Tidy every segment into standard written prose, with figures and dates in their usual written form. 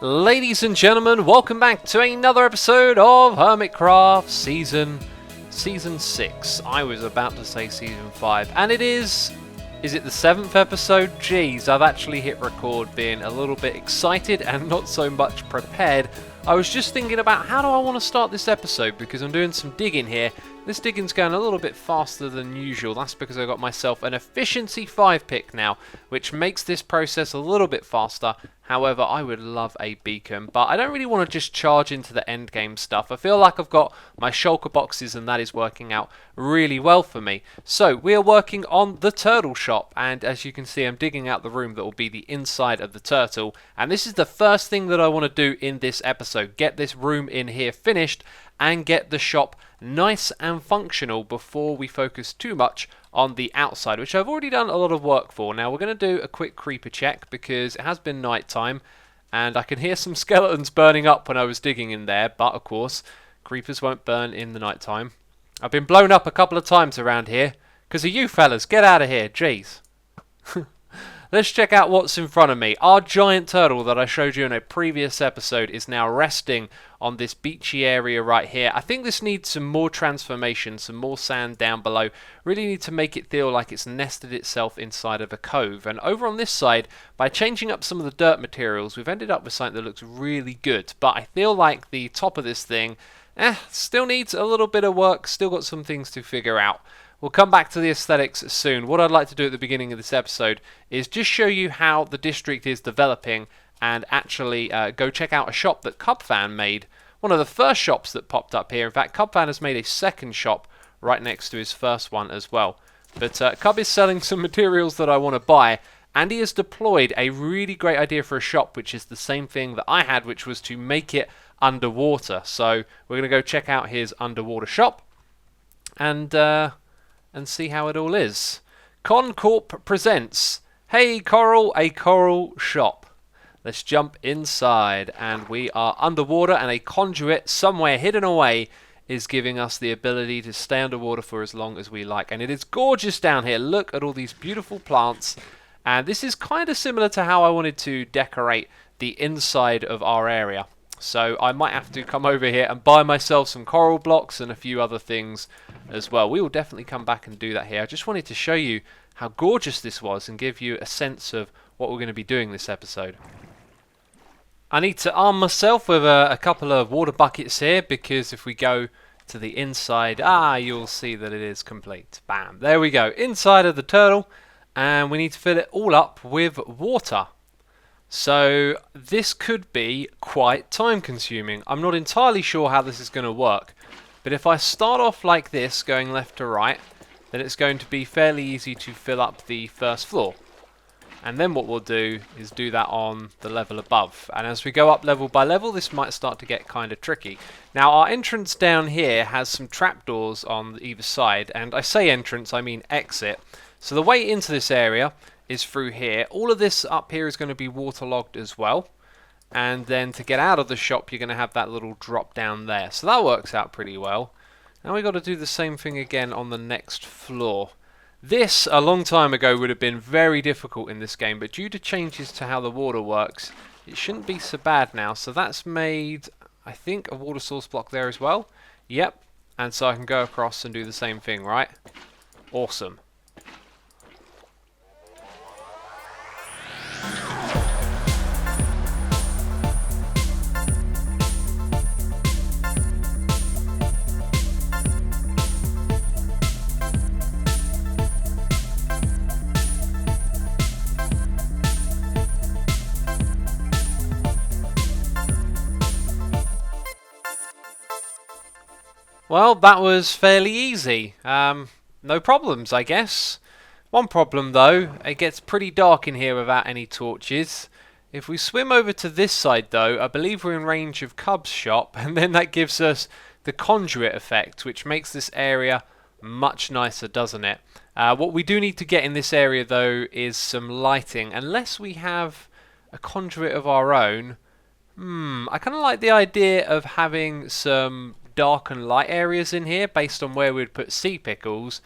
Ladies and gentlemen, welcome back to another episode of Hermitcraft Season 6. I was about to say Season 5, and it is... Is it the 7th episode? Jeez, I've actually hit record being a little bit excited and not so much prepared. I was just thinking about how do I want to start this episode because I'm doing some digging here. This digging's going a little bit faster than usual. That's because I got myself an efficiency 5 pick now, which makes this process a little bit faster. However, I would love a beacon, but I don't really want to just charge into the end game stuff. I feel like I've got my shulker boxes and that is working out really well for me. So we are working on the turtle shop, and as you can see, I'm digging out the room that will be the inside of the turtle. And this is the first thing that I want to do in this episode. Get this room in here finished and get the shop nice and functional before we focus too much on the outside, which I've already done a lot of work for. Now we're going to do a quick creeper check because it has been night time and I can hear some skeletons burning up when I was digging in there, but of course creepers won't burn in the night time. I've been blown up a couple of times around here because of you fellas. Get out of here, jeez. Let's check out what's in front of me. Our giant turtle that I showed you in a previous episode is now resting on this beachy area right here. I think this needs some more transformation, some more sand down below. Really need to make it feel like it's nested itself inside of a cove. And over on this side, by changing up some of the dirt materials, we've ended up with something that looks really good. But I feel like the top of this thing, still needs a little bit of work, still got some things to figure out. We'll come back to the aesthetics soon. What I'd like to do at the beginning of this episode is just show you how the district is developing and actually go check out a shop that CubFan made. One of the first shops that popped up here. In fact, CubFan has made a second shop right next to his first one as well. But Cub is selling some materials that I want to buy, and he has deployed a really great idea for a shop, which is the same thing that I had, which was to make it underwater. So we're going to go check out his underwater shop and see how it all is. Concorp presents Hey Coral, a coral shop. Let's jump inside, and we are underwater, and a conduit somewhere hidden away is giving us the ability to stay underwater for as long as we like. And it is gorgeous down here. Look at all these beautiful plants, and this is kind of similar to how I wanted to decorate the inside of our area. So I might have to come over here and buy myself some coral blocks and a few other things as well. We will definitely come back and do that here. I just wanted to show you how gorgeous this was and give you a sense of what we're going to be doing this episode. I need to arm myself with a couple of water buckets here because if we go to the inside, you'll see that it is complete. Bam, there we go, inside of the turtle, and we need to fill it all up with water. So this could be quite time consuming. I'm not entirely sure how this is going to work, but if I start off like this, going left to right, then it's going to be fairly easy to fill up the first floor. And then what we'll do is do that on the level above. And as we go up level by level, this might start to get kind of tricky. Now our entrance down here has some trapdoors on either side, and I say entrance, I mean exit. So the way into this area is through here. All of this up here is going to be waterlogged as well. And then to get out of the shop, you're going to have that little drop down there. So that works out pretty well. Now we've got to do the same thing again on the next floor. This, a long time ago, would have been very difficult in this game, but due to changes to how the water works, it shouldn't be so bad now. So that's made, I think, a water source block there as well. Yep. And so I can go across and do the same thing, right? Awesome. Well, that was fairly easy. No problems, I guess. One problem, though, it gets pretty dark in here without any torches. If we swim over to this side, though, I believe we're in range of Cub's shop, and then that gives us the conduit effect, which makes this area much nicer, doesn't it? What we do need to get in this area, though, is some lighting. Unless we have a conduit of our own, I kind of like the idea of having some dark and light areas in here based on where we'd put sea pickles,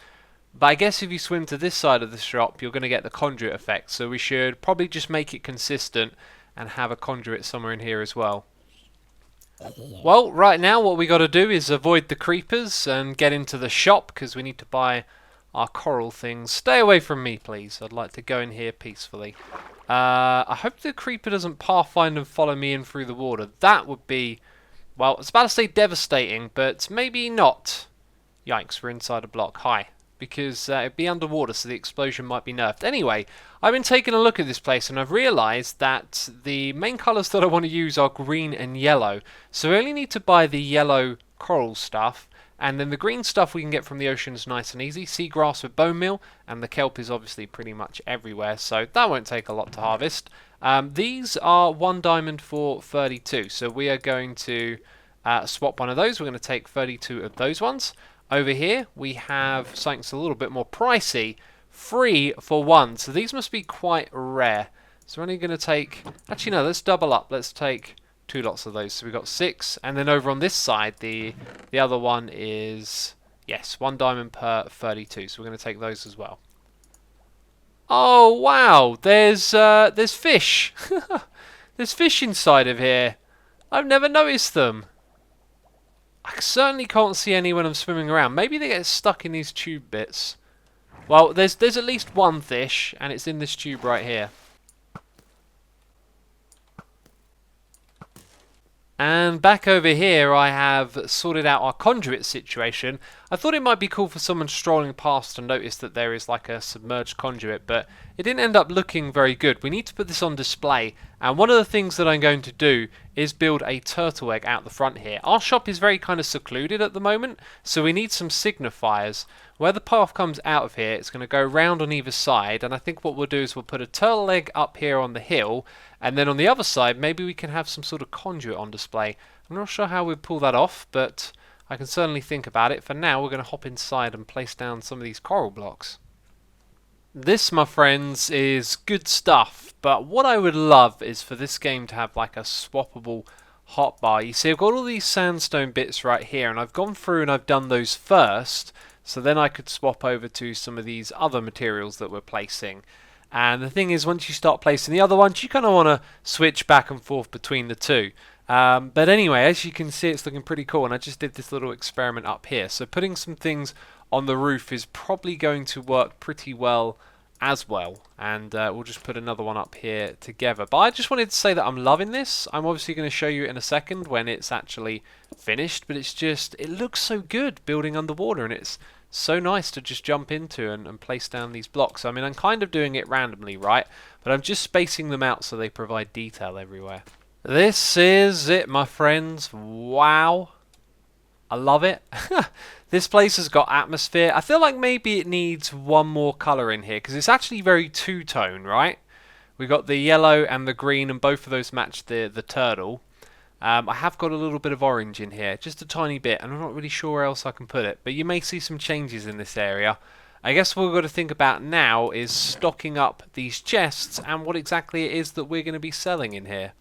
but I guess if you swim to this side of the shop you're going to get the conduit effect, so we should probably just make it consistent and have a conduit somewhere in here as well. Well, right now what we got to do is avoid the creepers and get into the shop because we need to buy our coral things. Stay away from me, please. I'd like to go in here peacefully. I hope the creeper doesn't pathfind and follow me in through the water. That would be, well, I was about to say devastating, but maybe not. Yikes, we're inside a block. Hi. Because it'd be underwater, so the explosion might be nerfed. Anyway, I've been taking a look at this place, and I've realised that the main colours that I want to use are green and yellow. So we only need to buy the yellow coral stuff, and then the green stuff we can get from the ocean is nice and easy. Seagrass with bone meal, and the kelp is obviously pretty much everywhere, so that won't take a lot to harvest. These are 1 diamond for 32, so we are going to swap one of those. We're going to take 32 of those ones. Over here, we have something that's a little bit more pricey, 3 for 1. So these must be quite rare. So we're only going to take, actually no, let's double up. Let's take 2 lots of those. So we've got 6. And then over on this side, the other one is, yes, 1 diamond per 32. So we're going to take those as well. Oh, wow, there's fish. There's fish inside of here. I've never noticed them. I certainly can't see any when I'm swimming around. Maybe they get stuck in these tube bits. Well, there's at least 1 fish, and it's in this tube right here. And back over here, I have sorted out our conduit situation. I thought it might be cool for someone strolling past to notice that there is like a submerged conduit, but it didn't end up looking very good. We need to put this on display, and one of the things that I'm going to do is build a turtle egg out the front here. Our shop is very kind of secluded at the moment, so we need some signifiers. Where the path comes out of here, it's going to go round on either side, and I think what we'll do is we'll put a turtle egg up here on the hill, and then on the other side, maybe we can have some sort of conduit on display. I'm not sure how we'd pull that off, but I can certainly think about it. For now, we're going to hop inside and place down some of these coral blocks. This, my friends, is good stuff, but what I would love is for this game to have like a swappable hotbar. You see, I've got all these sandstone bits right here, and I've gone through and I've done those first, so then I could swap over to some of these other materials that we're placing. And the thing is, once you start placing the other ones, you kind of want to switch back and forth between the two. But anyway, as you can see, it's looking pretty cool, and I just did this little experiment up here. So putting some things on the roof is probably going to work pretty well as well. And we'll just put another one up here together. But I just wanted to say that I'm loving this. I'm obviously going to show you in a second when it's actually finished, but it's just, it looks so good building underwater, and it's so nice to just jump into and place down these blocks. I mean, I'm kind of doing it randomly, right? But I'm just spacing them out so they provide detail everywhere. This is it, my friends. Wow. I love it. This place has got atmosphere. I feel like maybe it needs one more colour in here, because it's actually very two-tone, right? We've got the yellow and the green, and both of those match the turtle. I have got a little bit of orange in here, just a tiny bit, and I'm not really sure where else I can put it, but you may see some changes in this area. I guess what we've got to think about now is stocking up these chests and what exactly it is that we're going to be selling in here.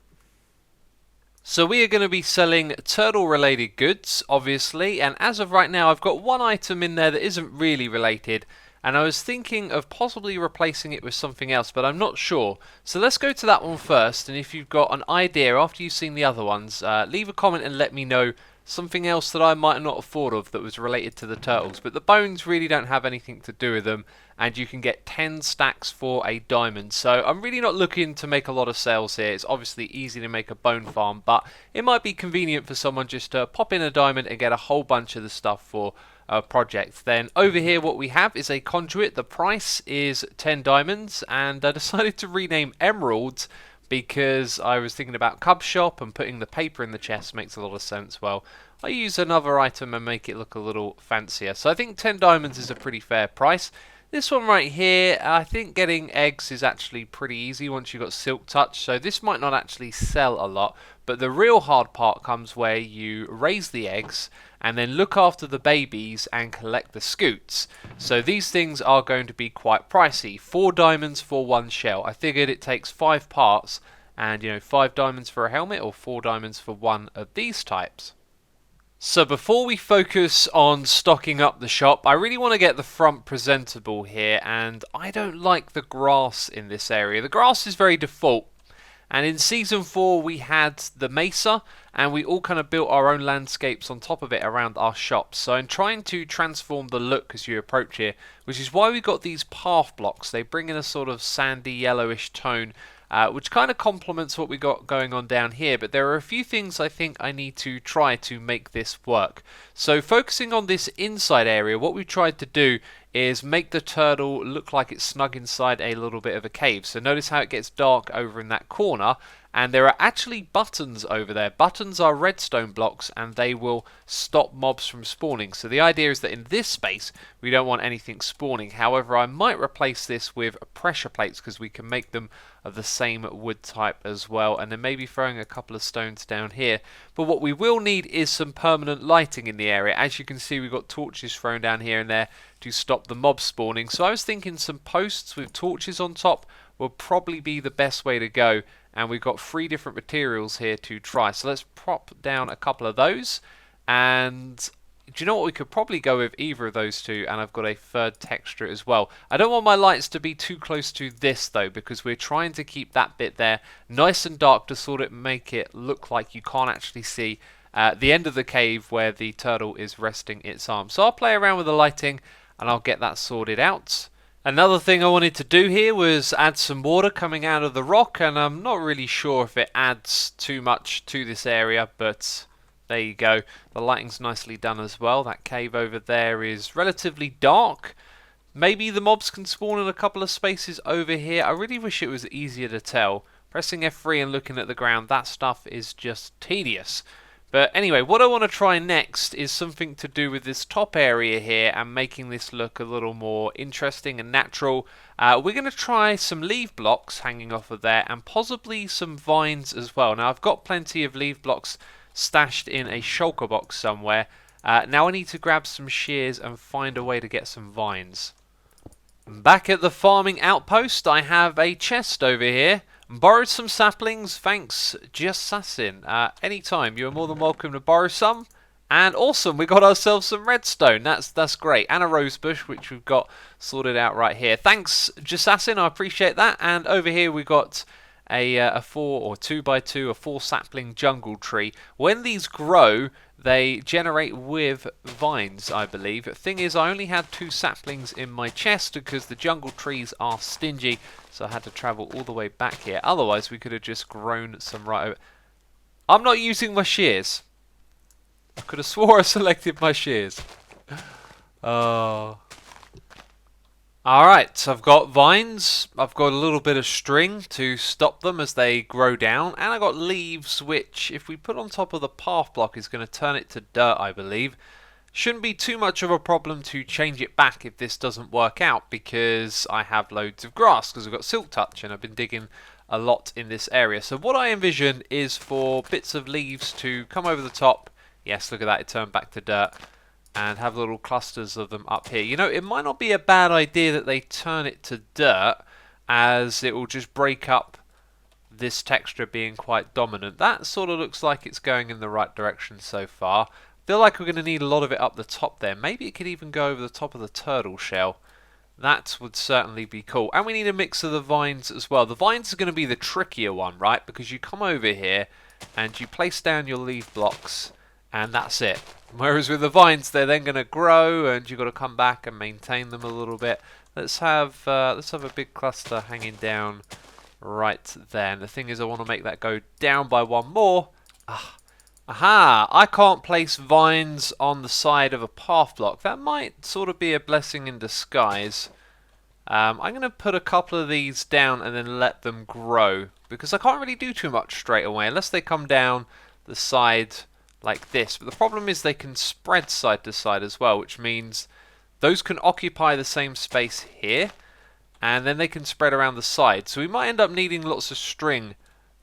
So we are going to be selling turtle related goods, obviously, and as of right now I've got one item in there that isn't really related, and I was thinking of possibly replacing it with something else, but I'm not sure. So let's go to that one first, and if you've got an idea after you've seen the other ones, leave a comment and let me know something else that I might not have thought of that was related to the turtles. But the bones really don't have anything to do with them, and you can get 10 stacks for a diamond. So I'm really not looking to make a lot of sales here. It's obviously easy to make a bone farm, but it might be convenient for someone just to pop in a diamond and get a whole bunch of the stuff for a project. Then over here what we have is a conduit. The price is 10 diamonds, and I decided to rename emeralds because I was thinking about Cub Shop, and putting the paper in the chest makes a lot of sense. Well, I use another item and make it look a little fancier. So I think 10 diamonds is a pretty fair price. This one right here, I think getting eggs is actually pretty easy once you've got Silk Touch, so this might not actually sell a lot, but the real hard part comes where you raise the eggs and then look after the babies and collect the scoots. So these things are going to be quite pricey. 4 diamonds for 1 shell. I figured it takes 5 parts, and 5 diamonds for a helmet or 4 diamonds for one of these types. So before we focus on stocking up the shop, I really want to get the front presentable here, and I don't like the grass in this area. The grass is very default, And in Season 4 we had the Mesa, and we all kind of built our own landscapes on top of it around our shops. So I'm trying to transform the look as you approach here, which is why we got these path blocks. They bring in a sort of sandy yellowish tone, which kind of complements what we got going on down here. But there are a few things I think I need to try to make this work. So focusing on this inside area, what we tried to do is make the turtle look like it's snug inside a little bit of a cave. So notice how it gets dark over in that corner, and there are actually buttons over there. Buttons are redstone blocks, and they will stop mobs from spawning. So the idea is that in this space we don't want anything spawning. However, I might replace this with pressure plates because we can make them of the same wood type as well, and then maybe throwing a couple of stones down here. But what we will need is some permanent lighting in the area. As you can see, we've got torches thrown down here and there to stop the mob spawning. So I was thinking some posts with torches on top will probably be the best way to go, and we've got 3 different materials here to try. So let's prop down a couple of those, and do you know what, we could probably go with either of those two, and I've got a third texture as well. I don't want my lights to be too close to this though, because we're trying to keep that bit there nice and dark to sort of make it look like you can't actually see the end of the cave where the turtle is resting its arms. So I'll play around with the lighting and I'll get that sorted out. Another thing I wanted to do here was add some water coming out of the rock, and I'm not really sure if it adds too much to this area, but there you go. The lighting's nicely done as well. That cave over there is relatively dark. Maybe the mobs can spawn in a couple of spaces over here. I really wish it was easier to tell. Pressing F3 and looking at the ground, that stuff is just tedious. But anyway, what I want to try next is something to do with this top area here and making this look a little more interesting and natural. We're going to try some leaf blocks hanging off of there, and possibly some vines as well. Now I've got plenty of leaf blocks stashed in a shulker box somewhere. Now I need to grab some shears and find a way to get some vines. Back at the farming outpost, I have a chest over here. Borrowed some saplings, thanks xisumavoid. Anytime, you're more than welcome to borrow some. And awesome, we got ourselves some redstone. That's great. And a rose bush, which we've got sorted out right here. Thanks, xisumavoid, I appreciate that. And over here we got a 4 or 2x2, a 4 sapling jungle tree. When these grow, they generate with vines, I believe. The thing is, I only had 2 saplings in my chest because the jungle trees are stingy, so I had to travel all the way back here. Otherwise, we could have just grown some right over. I'm not using my shears. I could have swore I selected my shears. Oh. Alright, so I've got vines, I've got a little bit of string to stop them as they grow down, and I've got leaves which, if we put on top of the path block, is going to turn it to dirt, I believe. Shouldn't be too much of a problem to change it back if this doesn't work out, because I have loads of grass, because I've got silk touch and I've been digging a lot in this area. So what I envision is for bits of leaves to come over the top. Yes, look at that, it turned back to dirt. And have little clusters of them up here. You know, it might not be a bad idea that they turn it to dirt, as it will just break up this texture being quite dominant. That sort of looks like it's going in the right direction so far. Feel like we're going to need a lot of it up the top there. Maybe it could even go over the top of the turtle shell. That would certainly be cool. And we need a mix of the vines as well. The vines are going to be the trickier one, right? Because you come over here and you place down your leaf blocks, and that's it. Whereas with the vines, they're then going to grow, and you've got to come back and maintain them a little bit. Let's have a big cluster hanging down right there. And the thing is, I want to make that go down by one more. Aha! I can't place vines on the side of a path block. That might sort of be a blessing in disguise. I'm going to put a couple of these down and then let them grow, because I can't really do too much straight away unless they come down the side like this. But the problem is they can spread side to side as well, which means those can occupy the same space here, and then they can spread around the side. So we might end up needing lots of string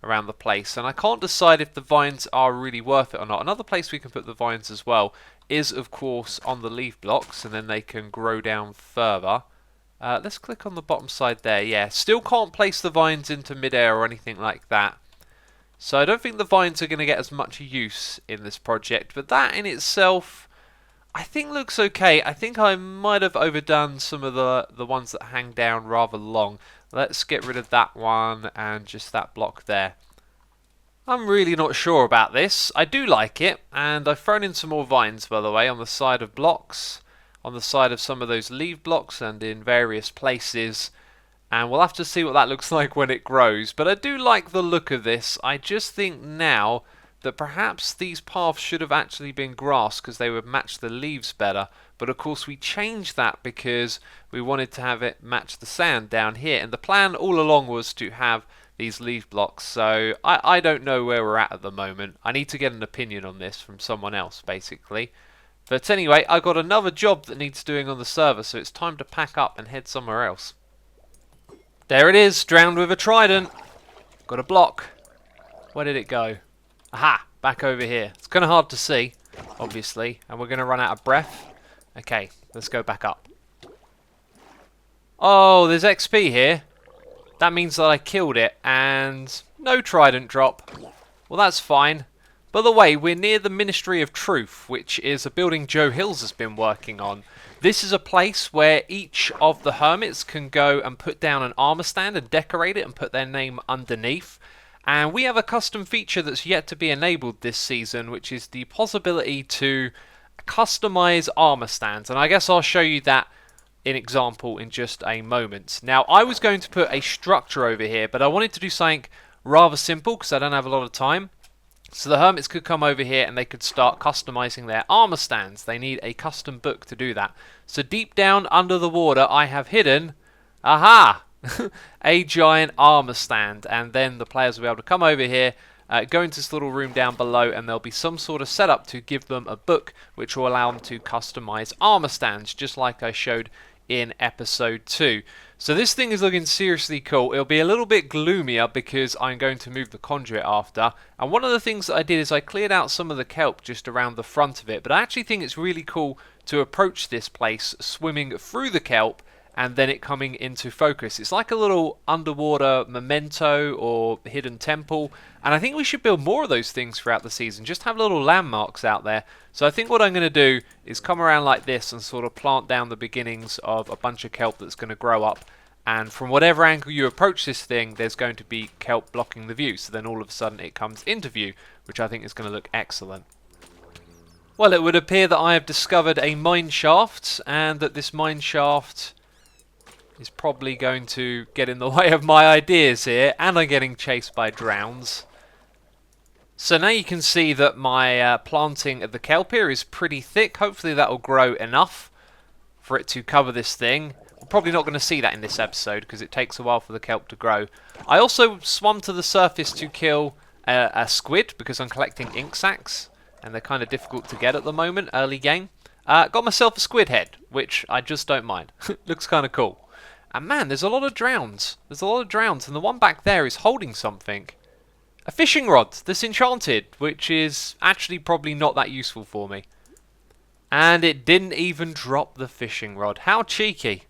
around the place, and I can't decide if the vines are really worth it or not. Another place we can put the vines as well is, of course, on the leaf blocks, and then they can grow down further. Let's click on the bottom side there. Yeah, still can't place the vines into midair or anything like that. So I don't think the vines are going to get as much use in this project, but that in itself I think looks okay. I think I might have overdone some of the ones that hang down rather long. Let's get rid of that one and just that block there. I'm really not sure about this. I do like it, and I've thrown in some more vines, by the way, on the side of blocks, on the side of some of those leaf blocks, and in various places. And we'll have to see what that looks like when it grows. But I do like the look of this. I just think now that perhaps these paths should have actually been grass because they would match the leaves better. But of course we changed that because we wanted to have it match the sand down here. And the plan all along was to have these leaf blocks. So I don't know where we're at the moment. I need to get an opinion on this from someone else, basically. But anyway, I've got another job that needs doing on the server, so it's time to pack up and head somewhere else. There it is, drowned with a trident. Got a block. Where did it go? Aha, back over here. It's kind of hard to see, obviously, and we're going to run out of breath. Okay, let's go back up. Oh, there's XP here. That means that I killed it, and no trident drop. Well, that's fine. By the way, we're near the Ministry of Truth, which is a building Joe Hills has been working on. This is a place where each of the hermits can go and put down an armor stand and decorate it and put their name underneath. And we have a custom feature that's yet to be enabled this season, which is the possibility to customize armor stands. And I guess I'll show you that in example in just a moment. Now, I was going to put a structure over here, but I wanted to do something rather simple because I don't have a lot of time. So the hermits could come over here and they could start customizing their armor stands. They need a custom book to do that. So deep down under the water I have hidden, aha, a giant armor stand. And then the players will be able to come over here, go into this little room down below, and there'll be some sort of setup to give them a book which will allow them to customize armor stands, just like I showed in episode 2. So this thing is looking seriously cool. It'll be a little bit gloomier because I'm going to move the conduit after. And one of the things that I did is I cleared out some of the kelp just around the front of it. But I actually think it's really cool to approach this place swimming through the kelp and then it coming into focus. It's like a little underwater memento or hidden temple. And I think we should build more of those things throughout the season. Just have little landmarks out there. So I think what I'm going to do is come around like this and sort of plant down the beginnings of a bunch of kelp that's going to grow up. And from whatever angle you approach this thing, there's going to be kelp blocking the view. So then all of a sudden it comes into view, which I think is going to look excellent. Well, it would appear that I have discovered a mine shaft, and that this mine shaft is probably going to get in the way of my ideas here, and I'm getting chased by drowns. So now you can see that my planting of the kelp here is pretty thick. Hopefully that will grow enough for it to cover this thing. We're probably not going to see that in this episode because it takes a while for the kelp to grow. I also swam to the surface to kill a squid because I'm collecting ink sacs, and they're kind of difficult to get at the moment, early game. Got myself a squid head, which I just don't mind. Looks kind of cool. And man, there's a lot of drowns. There's a lot of drowns, and the one back there is holding something. A fishing rod that's enchanted, which is actually probably not that useful for me. And it didn't even drop the fishing rod. How cheeky.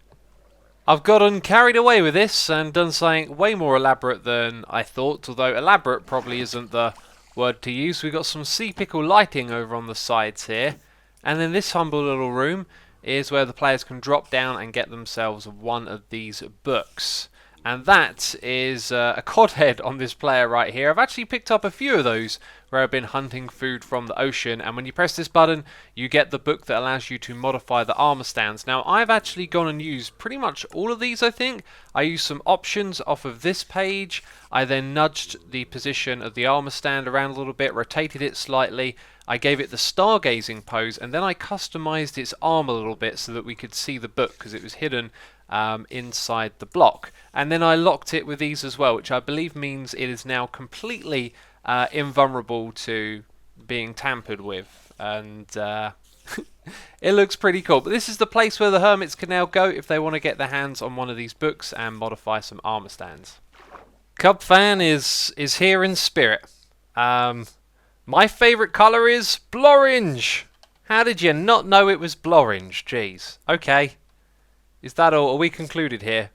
I've gotten carried away with this and done something way more elaborate than I thought, although elaborate probably isn't the word to use. We've got some sea pickle lighting over on the sides here. And then this humble little room is where the players can drop down and get themselves one of these books. And that is a cod head on this player right here. I've actually picked up a few of those where I've been hunting food from the ocean. And when you press this button, you get the book that allows you to modify the armor stands. Now, I've actually gone and used pretty much all of these, I think. I used some options off of this page. I then nudged the position of the armor stand around a little bit, rotated it slightly. I gave it the stargazing pose, and then I customized its arm a little bit so that we could see the book because it was hidden inside the block. And then I locked it with these as well, which I believe means it is now completely invulnerable to being tampered with. And it looks pretty cool. But this is the place where the hermits can now go if they want to get their hands on one of these books and modify some armor stands. Cub fan is here in spirit. My favourite colour is blorange. How did you not know it was blorange? Jeez. Okay. Is that all? Are we concluded here?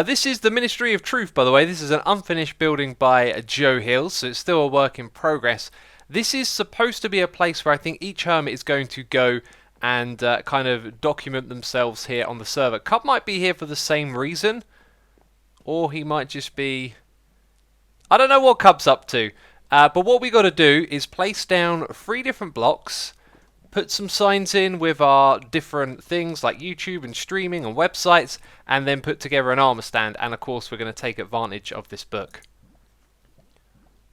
This is the Ministry of Truth, by the way. This is an unfinished building by Joe Hills, so it's still a work in progress. This is supposed to be a place where I think each hermit is going to go and kind of document themselves here on the server. Cub might be here for the same reason. Or he might just be... I don't know what Cub's up to. But what we got to do is place down 3 different blocks, put some signs in with our different things like YouTube and streaming and websites, and then put together an armor stand. And of course we're going to take advantage of this book.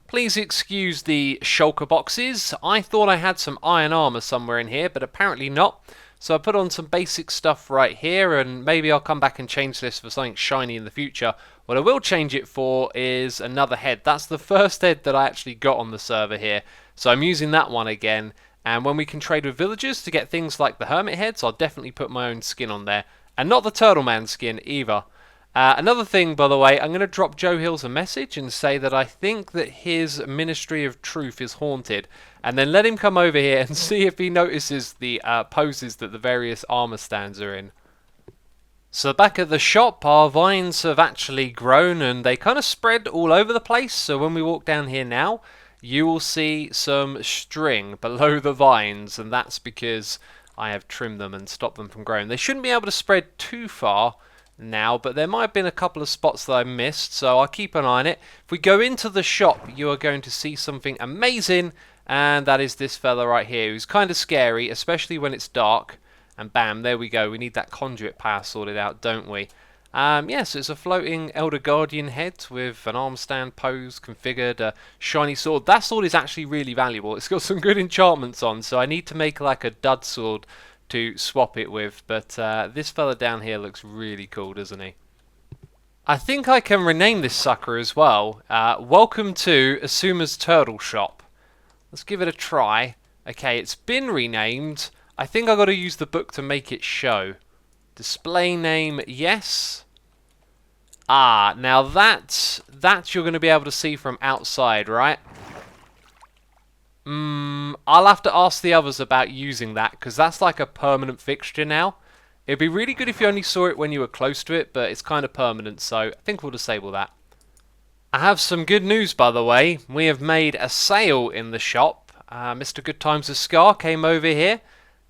Please excuse the shulker boxes. I thought I had some iron armor somewhere in here, but apparently not. So I put on some basic stuff right here, and maybe I'll come back and change this for something shiny in the future. What I will change it for is another head. That's the first head that I actually got on the server here. So I'm using that one again. And when we can trade with villagers to get things like the hermit heads, I'll definitely put my own skin on there. And not the Turtle Man skin either. Another thing, by the way, I'm going to drop Joe Hills a message and say that I think that his Ministry of Truth is haunted. And then let him come over here and see if he notices the poses that the various armor stands are in. So back at the shop, our vines have actually grown and they kind of spread all over the place. So when we walk down here now, you will see some string below the vines. And that's because I have trimmed them and stopped them from growing. They shouldn't be able to spread too far now, but there might have been a couple of spots that I missed, so I'll keep an eye on it. If we go into the shop, you are going to see something amazing, and that is this fella right here, who's kind of scary, especially when it's dark. And bam, there we go. We need that conduit power sorted out, don't we? Yes, it's a floating Elder Guardian head with an arm stand pose configured, a shiny sword. That sword is actually really valuable. It's got some good enchantments on, so I need to make like a dud sword to swap it with, but this fella down here looks really cool, doesn't he? I think I can rename this sucker as well. Welcome to Asuma's Turtle Shop. Let's give it a try. Okay, it's been renamed. I think I got to use the book to make it show. Display name, yes. Now that you're going to be able to see from outside, right? I'll have to ask the others about using that, because that's like a permanent fixture now. It'd be really good if you only saw it when you were close to it, but it's kind of permanent, so I think we'll disable that. I have some good news, by the way. We have made a sale in the shop. Mr. Good Times of Scar came over here,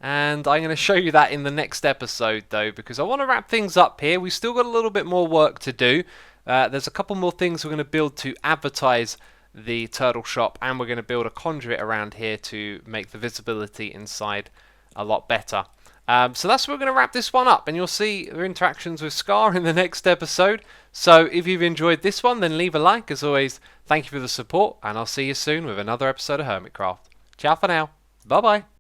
and I'm going to show you that in the next episode, though, because I want to wrap things up here. We've still got a little bit more work to do. There's a couple more things we're going to build to advertise the turtle shop, and we're going to build a conduit around here to make the visibility inside a lot better. So that's where we're going to wrap this one up, and you'll see the interactions with Scar in the next episode. So if you've enjoyed this one, then leave a like. As always, thank you for the support, and I'll see you soon with another episode of Hermitcraft. Ciao for now. Bye bye.